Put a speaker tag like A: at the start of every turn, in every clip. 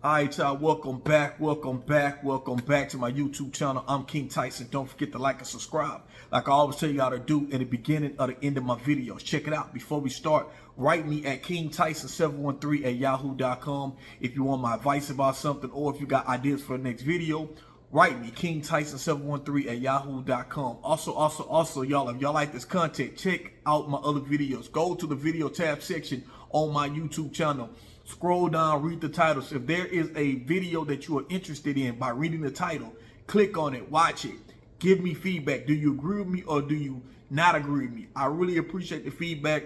A: All right, y'all, welcome back to my YouTube channel. I'm King Tyson. Don't forget to like and subscribe. Like I always tell y'all to do in the beginning or the end of my videos. Check it out. Before we start, write me at kingtyson713@yahoo.com if you want my advice about something, or if you got ideas for the next video. Write me, kingtyson713@yahoo.com. Also, y'all, if y'all like this content, check out my other videos. Go to the video tab section on my YouTube channel. Scroll down, read the titles. If there is a video that you are interested in, by reading the title, click on it, watch it, give me feedback. Do you agree with me or do you not agree with me? I really appreciate the feedback.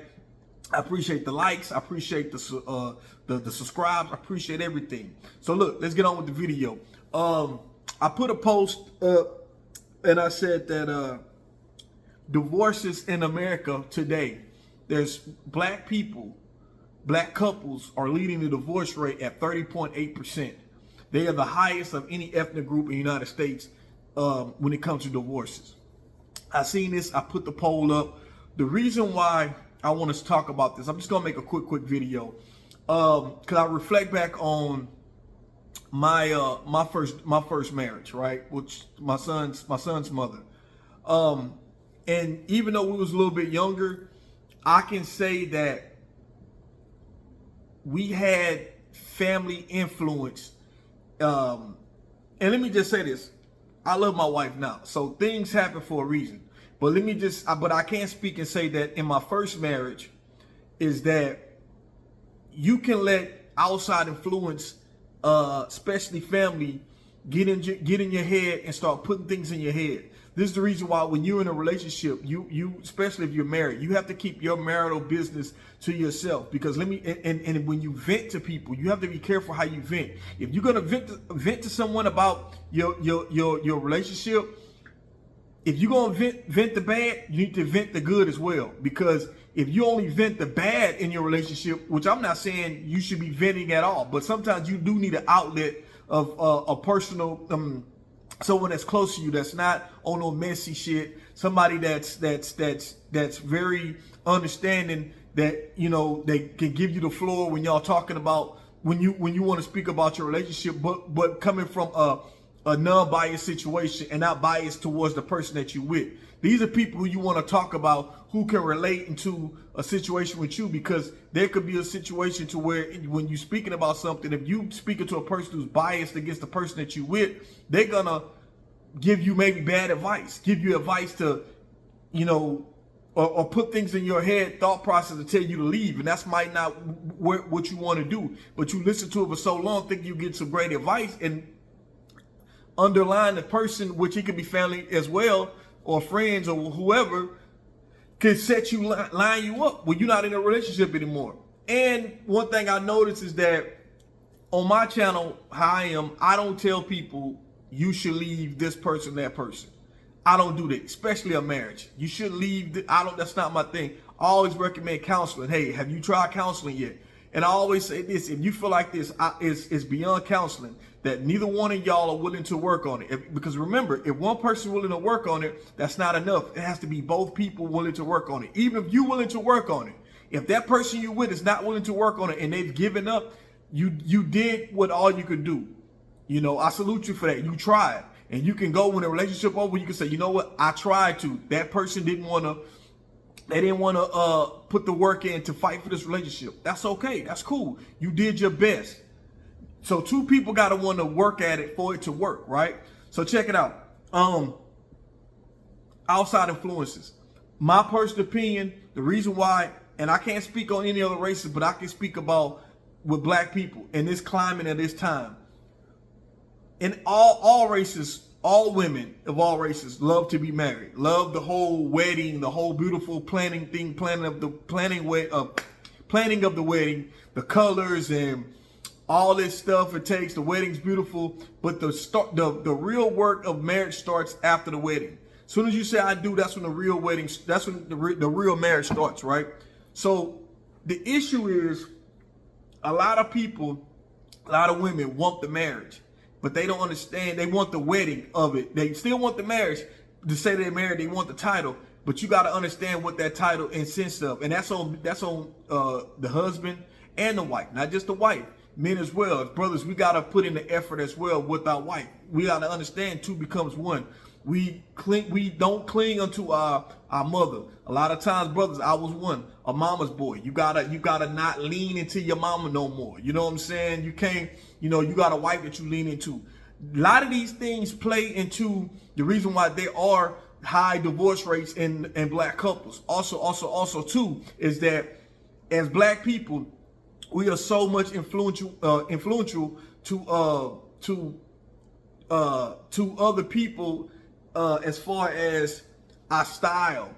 A: I appreciate the likes. I appreciate the subscribes. I appreciate everything. So look, let's get on with the video. I put a post up and I said that divorces in America today, there's black couples are leading the divorce rate at 30.8%. They are the highest of any ethnic group in the United States when it comes to divorces. I seen this, I put the poll up. The reason why I want to talk about this, I'm just gonna make a quick video. Cause I reflect back on my first marriage, right? Which my son's mother. And even though we was a little bit younger, I can say that we had family influence. And let me just say this. I love my wife now. So things happen for a reason. But but I can't speak and say that in my first marriage is that you can let outside influence, especially family, get in your head and start putting things in your head. This is the reason why when you're in a relationship, you especially if you're married, you have to keep your marital business to yourself. Because and when you vent to people, you have to be careful how you vent. If you're gonna vent to someone about your relationship, if you're gonna vent the bad, you need to vent the good as well. Because if you only vent the bad in your relationship, which I'm not saying you should be venting at all, but sometimes you do need an outlet of a personal someone that's close to you, that's not on no messy shit, somebody that's very understanding, that they can give you the floor when y'all talking about when you want to speak about your relationship, but coming from a non-biased situation and not biased towards the person that you with. These are people who you want to talk about, who can relate into a situation with you, because there could be a situation to where when you're speaking about something, if you speaking to a person who's biased against the person that you with, they're gonna give you maybe bad advice, give you advice to, or put things in your head, thought process to tell you to leave. And that's might not what you want to do, but you listen to it for so long, think you get some great advice, and underline the person, which it could be family as well, or friends, or whoever, can set you, line you up when you're not in a relationship anymore. And one thing I noticed is that on my channel, how I am, I don't tell people you should leave this person, that person. I don't do that, especially a marriage. You should leave. That's not my thing. I always recommend counseling. Hey, have you tried counseling yet? And I always say this: if you feel like this is beyond counseling, that neither one of y'all are willing to work on it. Because remember, if one person willing to work on it, that's not enough. It has to be both people willing to work on it. Even if you're willing to work on it, if that person you're with is not willing to work on it and they've given up, you did what all you could do. I salute you for that. You tried. And you can go when a relationship over, you can say, you know what, I tried to. That person didn't want to put the work in to fight for this relationship. That's okay. That's cool. You did your best. So two people got to want to work at it for it to work, right? So check it out. Outside influences. My personal opinion, the reason why, and I can't speak on any other races, but I can speak about with black people in this climate at this time. And all races, all women of all races love to be married. Love the whole wedding, the whole beautiful planning of the wedding, the colors and all this stuff it takes. The wedding's beautiful, but the real work of marriage starts after the wedding. As soon as you say I do, that's when the real wedding, that's when the real marriage starts, right? So the issue is a lot of people, a lot of women want the marriage, but they don't understand. They want the wedding of it. They still want the marriage to say they're married. They want the title, but you got to understand what that title consists of, and that's on the husband and the wife, not just the wife. Men as well, brothers, we gotta put in the effort as well with our wife. We gotta understand two becomes one. We don't cling unto our mother. A lot of times, brothers, I was one, a mama's boy. You gotta not lean into your mama no more. You know what I'm saying? You can't, you got a wife that you lean into. A lot of these things play into the reason why there are high divorce rates in black couples. Also too, is that as black people, we are so much influential to other people as far as our style,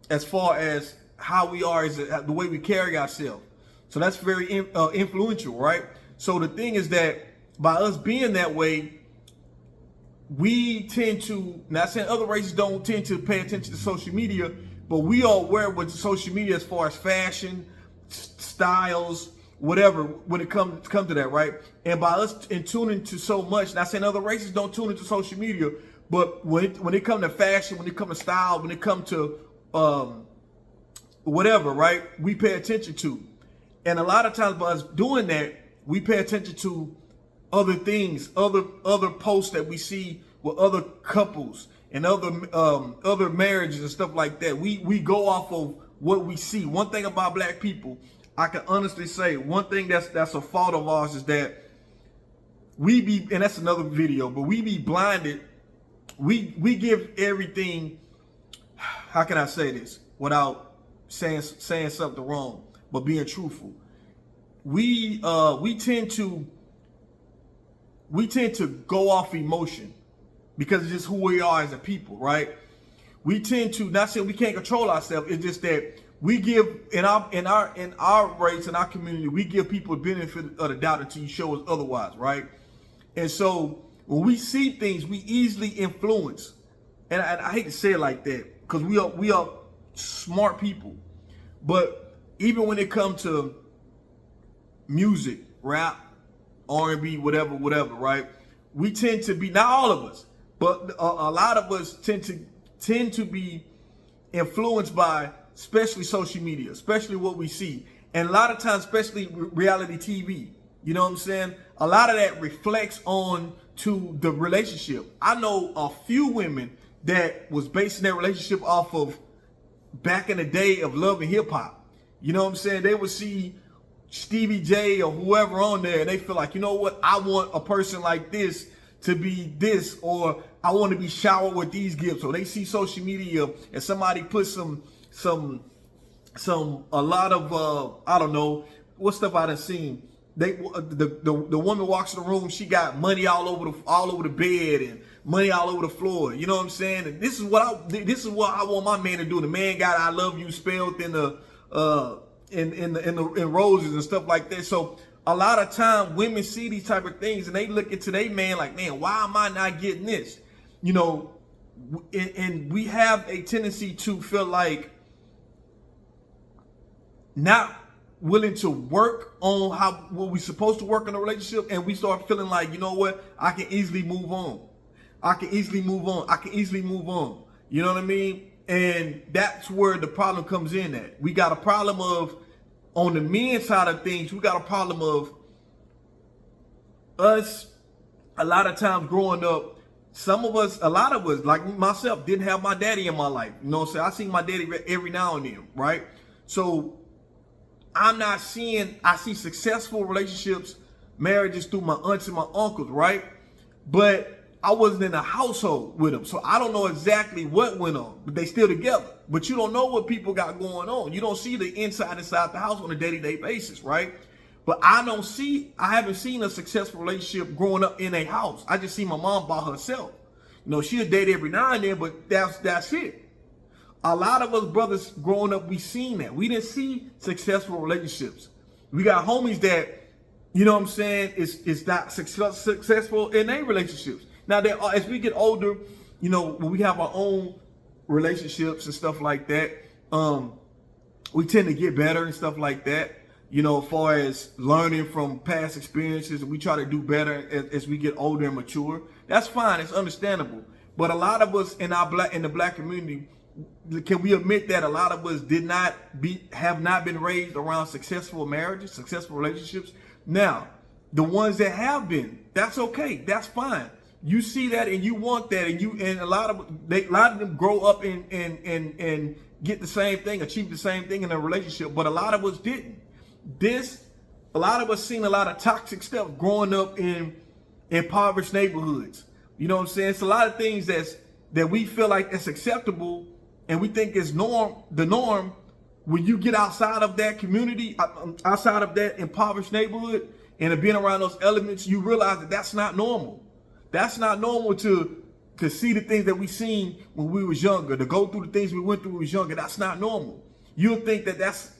A: as far as how we are, as the way we carry ourselves. So that's very influential, right? So the thing is that by us being that way, we tend to, not saying other races don't tend to pay attention to social media, but we are aware with social media as far as fashion, styles, whatever, when it comes to that, right? And by us in tuning to so much, not saying other races don't tune into social media, but when it comes to fashion, when it comes to style, when it comes to whatever, right, we pay attention to. And a lot of times by us doing that, we pay attention to other things, other posts that we see with other couples and other marriages and stuff like that. We go off of what we see. One thing about black people, I can honestly say, one thing that's a fault of ours is that we be, and that's another video, but we be blinded. We give everything, how can I say this without saying something wrong, but being truthful. We tend to go off emotion because it's just who we are as a people, right? We tend to, not saying we can't control ourselves, it's just that we give in our race, in our community, we give people the benefit of the doubt until you show us otherwise, right? And so when we see things, we easily influence. And I hate to say it like that because we are smart people. But even when it comes to music, rap, R&B, whatever, right? We tend to be, not all of us, but a lot of us tend to be influenced by, especially social media, especially what we see. And a lot of times, especially reality TV, you know what I'm saying? A lot of that reflects on to the relationship. I know a few women that was basing their relationship off of back in the day of Love and Hip Hop. You know what I'm saying? They would see Stevie J or whoever on there and they feel like, you know what, I want a person like this to be this, or I want to be showered with these gifts. So they see social media and somebody put a lot of I don't know what stuff I done seen. The woman walks in the room, she got money all over the bed and money all over the floor. You know what I'm saying? And this is what I want my man to do. The man got "I love you" spelled in roses and stuff like that. So a lot of time women see these type of things and they look into their man like, man, why am I not getting this? You know, and we have a tendency to feel like not willing to work on what we're supposed to work in a relationship, and we start feeling like, you know what, I can easily move on. I can easily move on. You know what I mean? And that's where the problem comes in at. We got a problem of, on the men's side of things, we got a problem of us, a lot of times growing up, a lot of us, like myself, didn't have my daddy in my life. You know what I'm saying? I see my daddy every now and then, right? So I see successful relationships, marriages through my aunts and my uncles, right? But I wasn't in a household with them, so I don't know exactly what went on, but they still together. But you don't know what people got going on. You don't see the inside the house on a day-to-day basis, right? But I haven't seen a successful relationship growing up in a house. I just see my mom by herself. You know, she'll date every now and then, but that's it. A lot of us brothers growing up, we seen that. We didn't see successful relationships. We got homies that, you know what I'm saying, is not successful in their relationships. Now, as we get older, you know, when we have our own relationships and stuff like that, we tend to get better and stuff like that. You know, as far as learning from past experiences, we try to do better as we get older and mature. That's fine. It's understandable. But a lot of us in the black community, can we admit that a lot of us have not been raised around successful marriages, successful relationships? Now, the ones that have been, that's okay. That's fine. You see that and you want that, and a lot of them grow up and get the same thing, achieve the same thing in a relationship, but a lot of us didn't. A lot of us seen a lot of toxic stuff growing up in impoverished neighborhoods. You know what I'm saying? It's a lot of things that we feel like it's acceptable and we think is the norm. When you get outside of that community, outside of that impoverished neighborhood, and being around those elements, you realize that that's not normal. That's not normal to see the things that we seen when we was younger, to go through the things we went through when we was younger. That's not normal. You'll think that that's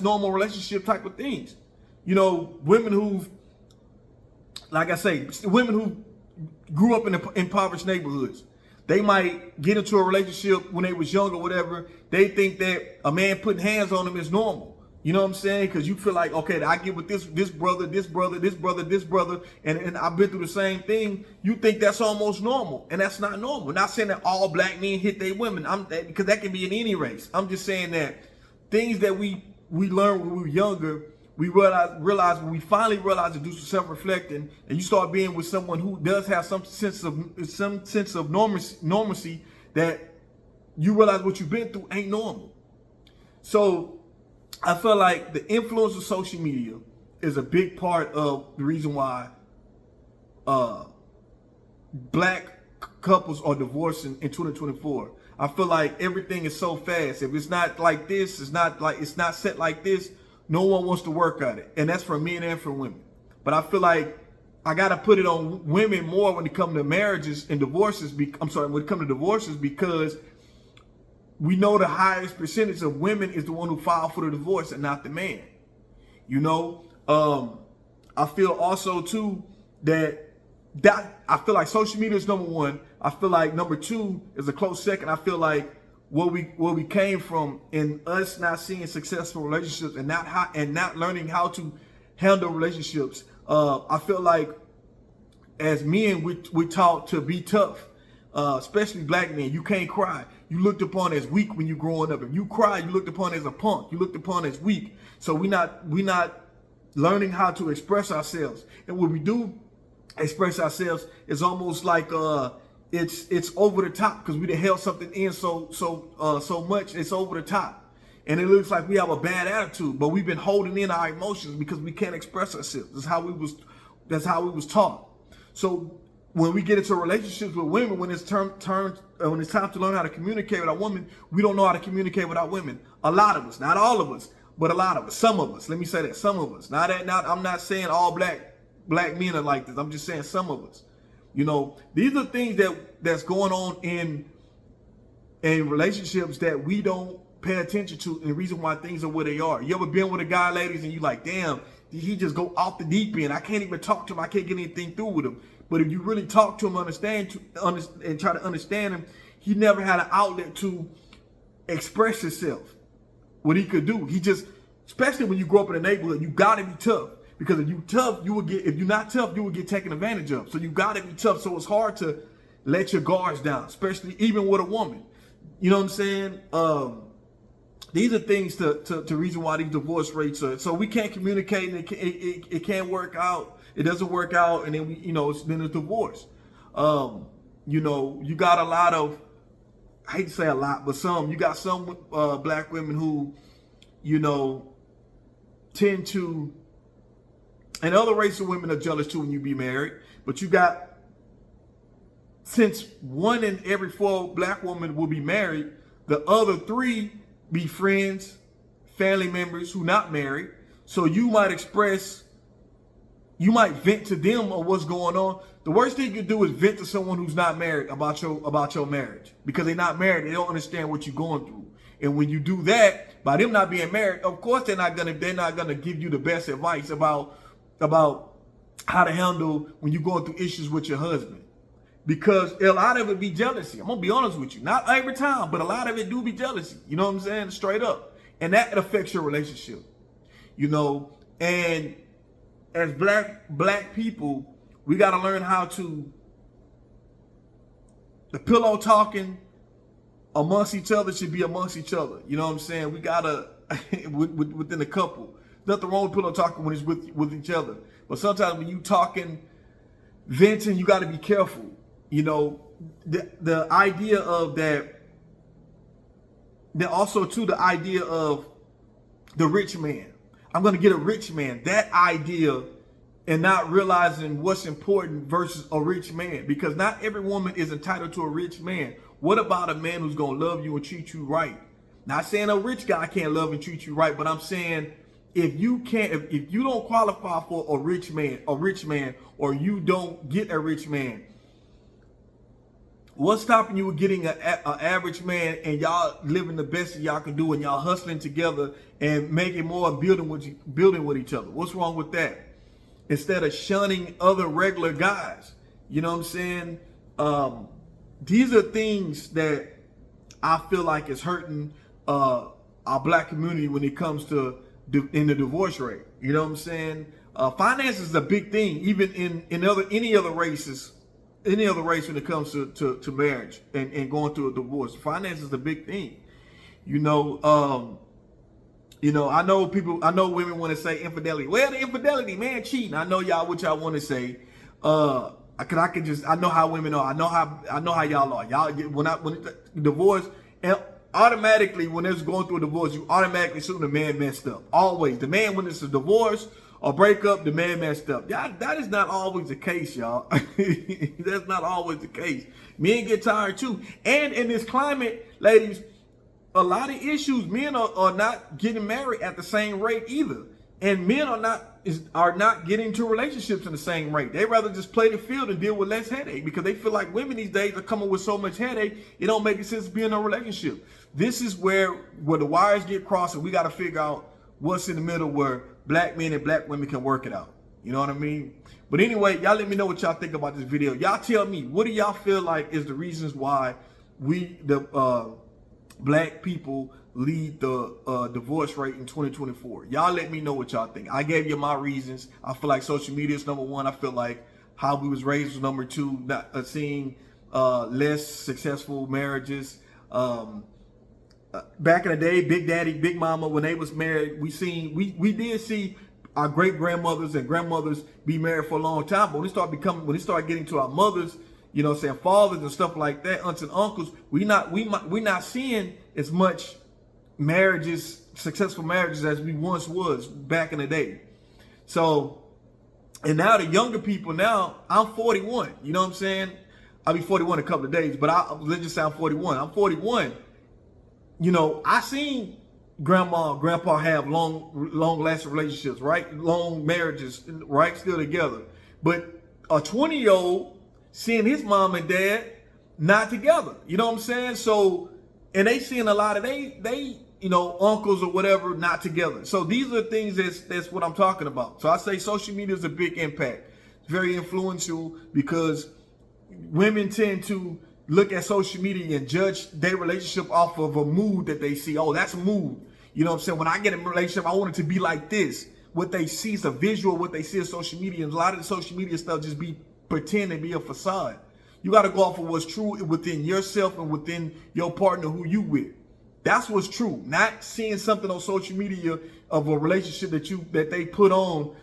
A: normal relationship type of things. You know, women who, like I say, women who grew up in impoverished neighborhoods, they might get into a relationship when they was young or whatever. They think that a man putting hands on them is normal. You know what I'm saying? Because you feel like, okay, I get with this brother, and I've been through the same thing. You think that's almost normal, and that's not normal. Not saying that all black men hit their women, because that can be in any race. I'm just saying that things that we learned when we were younger, we realize when we finally realize to do some self-reflecting, and you start being with someone who does have some sense of normalcy, that you realize what you've been through ain't normal. So I feel like the influence of social media is a big part of the reason why black couples are divorcing in 2024. I feel like everything is so fast. If it's not like this, it's not set like this, no one wants to work on it. And that's for men and for women. But I feel like I got to put it on women more when it comes to marriages and divorces. When it comes to divorces, because we know the highest percentage of women is the one who filed for the divorce and not the man. You know, I feel also too that I feel like social media is number one. I feel like number two is a close second. I feel like where we came from in us not seeing successful relationships and not learning how to handle relationships. I feel like as men we taught to be tough, especially black men. You can't cry. You looked upon as weak when you growing up. If you cry, you looked upon as a punk. You looked upon as weak. So we not learning how to express ourselves. And when we do express ourselves, it's almost like it's over the top, because we done held something in so much, it's over the top. And it looks like we have a bad attitude, but we've been holding in our emotions because we can't express ourselves. That's how we was taught. So when we get into relationships with women, when it's time to learn how to communicate with our women, we don't know how to communicate with our women. A lot of us, not all of us, but a lot of us, some of us. Let me say that, some of us. I'm not saying all black men are like this. I'm just saying some of us. You know, these are things that's going on in relationships that we don't pay attention to, and the reason why things are where they are. You ever been with a guy, ladies, and you like, damn, he just go off the deep end. I can't even talk to him. I can't get anything through with him. But if you really talk to him, and try to understand him, he never had an outlet to express himself, what he could do. He just, especially when you grow up in a neighborhood, you gotta be tough. Because if you tough, if you're not tough, you will get taken advantage of. So you gotta be tough. So it's hard to let your guards down, especially even with a woman. You know what I'm saying? These are things to reason why these divorce rates are. So we can't communicate, and it can't work out. It doesn't work out, and then then a divorce. You got a lot of, I hate to say a lot, but you got some black women who, tend to, and other races of women are jealous too when you be married. But you got, since 1 in every 4 black women will be married, the other 3 be friends, family members who not married. So you might vent to them on what's going on. The worst thing you can do is vent to someone who's not married about your marriage, because they're not married. They don't understand what you're going through. And when you do that, by them not being married, of course they're not gonna give you the best advice about how to handle when you're going through issues with your husband. Because a lot of it be jealousy. I'm gonna be honest with you. Not every time, but a lot of it do be jealousy. You know what I'm saying? Straight up. And that affects your relationship. And as black people, we gotta learn how to, the pillow talking amongst each other should be amongst each other. You know what I'm saying? We gotta within the couple. Nothing wrong with pillow talking when it's with each other. But sometimes when you talking, venting, you got to be careful. You know, the idea of that. Then also too, the idea of the rich man. I'm going to get a rich man. That idea, and not realizing what's important versus a rich man, because not every woman is entitled to a rich man. What about a man who's going to love you and treat you right? Not saying a rich guy can't love and treat you right, but I'm saying if you can't, if you don't qualify for a rich man, or you don't get a rich man, what's stopping you with getting an average man and y'all living the best that y'all can do and y'all hustling together and making more and building with each other? What's wrong with that? Instead of shunning other regular guys, you know what I'm saying? These are things that I feel like is hurting our black community when it comes to in the divorce rate. You know what I'm saying? Finance is a big thing, even in any other races. Any other race when it comes to marriage and going through a divorce. Finance is a big thing. I know women want to say infidelity. Well, the infidelity, man, cheating. I know what y'all want to say. I know how women are. I know how y'all are. Y'all when divorce, and automatically when it's going through a divorce, you automatically assume the man messed up. Always. The man, when it's a divorce or breakup, the man messed up. That is not always the case, y'all. That's not always the case. Men get tired too. And in this climate, ladies, a lot of issues, men are not getting married at the same rate either. And men are not getting into relationships in the same rate. They rather just play the field and deal with less headache, because they feel like women these days are coming with so much headache, it don't make sense to be in a relationship. This is where the wires get crossed, and we got to figure out what's in the middle where black men and black women can work it out. You know what I mean? But anyway, y'all let me know what y'all think about this video. Y'all tell me, what do y'all feel like is the reasons why black people lead the divorce rate in 2024? Y'all let me know what y'all think. I gave you my reasons. I feel like social media is number one. I feel like how we was raised was number two. Not seeing less successful marriages. Back in the day, Big Daddy, Big Mama, when they was married, we did see our great grandmothers and grandmothers be married for a long time. But when it started getting to our mothers, you know what I'm saying, fathers and stuff like that, aunts and uncles, we not seeing as much successful marriages as we once was back in the day. So, and now the younger people now, I'm 41, you know what I'm saying? I'll be 41 in a couple of days, but let's just say I'm 41. I'm 41. You know, I seen grandma and grandpa have long lasting relationships, right? Long marriages, right? Still together. But a 20-year-old seeing his mom and dad not together, you know what I'm saying? So, and they seeing a lot of they uncles or whatever not together. So these are things that's what I'm talking about. So I say social media is a big impact. It's very influential because women tend to look at social media and judge their relationship off of a mood that they see. Oh, that's a mood. You know what I'm saying? When I get in a relationship, I want it to be like this. What they see is a visual, what they see on social media. And a lot of the social media stuff just be pretend and be a facade. You got to go off of what's true within yourself and within your partner who you with. That's what's true. Not seeing something on social media of a relationship that they put on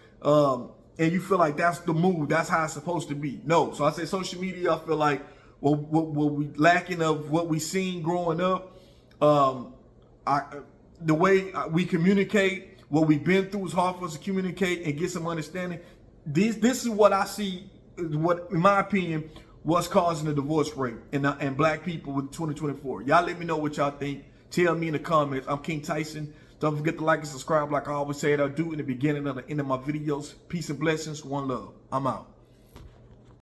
A: and you feel like that's the mood. That's how it's supposed to be. No. So I say social media, I feel like what we lacking of what we seen growing up, the way we communicate, what we've been through is hard for us to communicate and get some understanding. This is what I see, what in my opinion, what's causing the divorce rate and black people with 2024. Y'all let me know what y'all think. Tell me in the comments. I'm King Tyson. Don't forget to like and subscribe like I always say I do in the beginning and the end of my videos. Peace and blessings. One love. I'm out.